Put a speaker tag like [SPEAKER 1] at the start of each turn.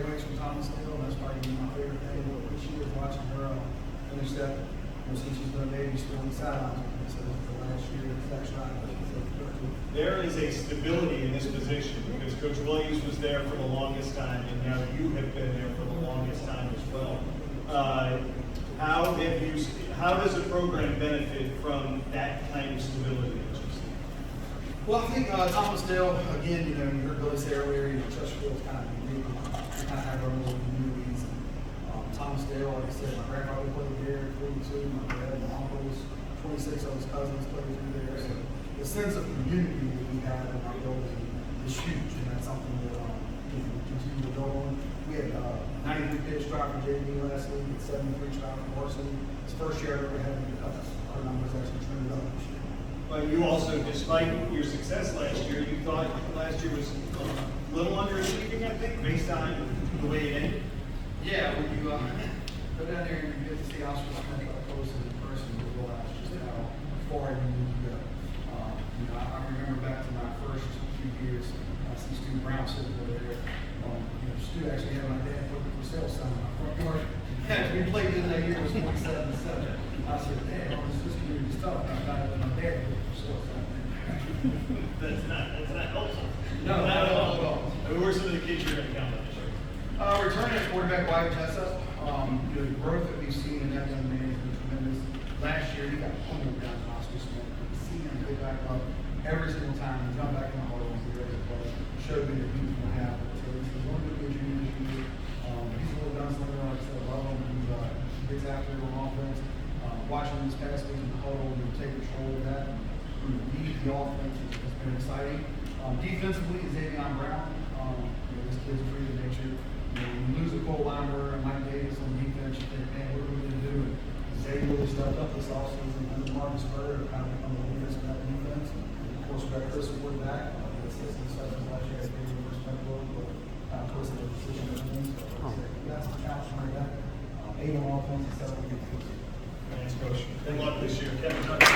[SPEAKER 1] graduates from Thomas Hill, and that's probably my favorite thing this year is watching her finish that. Since she's been a baby, still on the sidelines. So this is the last year of that shot.
[SPEAKER 2] There is a stability in this position because Coach Williams was there for the longest time, and now you have been there for the longest time as well. How does a program benefit from that kind of stability that you see?
[SPEAKER 1] Well, I think Thomas Dale, again, you heard Billy say earlier, Chesterfield's kind of unique. We kind of have our little communities. Thomas Dale, like I said, my grandfather played there, 42. My dad, my uncles, 26 of his cousins played through there. So the sense of community that we have in our building is huge, and that's something that we continue to go on. We had 93 kids try for JV last week, and 73 try for varsity. It's the first year I've ever had any cuts. Our numbers actually trended up this year.
[SPEAKER 2] But you also, despite your success last year, you thought last year was a little underachieving, I think, based on the way it ended.
[SPEAKER 1] Yeah, when you go down there and you get to see Oscar Smith up close in person, you realize just how far you need to go. I remember back to my first few years, I see Stu Brown sitting over there. Stu actually had my dad put the for sale sign on my front yard. We played in that year was 47-7. I said, "Dad, this community stuff." I got it with my dad put the for sale sign.
[SPEAKER 2] That's not helpful.
[SPEAKER 1] No, not at all.
[SPEAKER 2] Who are some of the kids you're going to count on this year?
[SPEAKER 1] Returning at quarterback Wyatt Jessup, the growth that we've seen in that young man has been tremendous. Last year, he got pummeled down to Oscar Smith. You see him pick back up every single time. He jumped back in the hole and be ready to play. Showed me that he was going to have it. So he's one of the good juniors this year. He's a little gunslinger, like I said, I love him. He gets after it on offense. Watching this past week in the huddle and take control of that and lead the offense has been exciting. Defensively, Xavier Brown. This kid's a freak of nature. When you lose a Cole Limer and Mike Davis on defense, you think, man, what are we going to do? And Zay really stepped up this offseason under Marcus Bird, kind of become the leaders of that defense. And of course, we got Chris Wood back. The assistant sessions last year, I gave him respect for him, but Chris is a decision of things. So we got some challenge like that. 8 on offense and 7 on defense.
[SPEAKER 2] Thanks, Coach. Good luck this year. Kevin.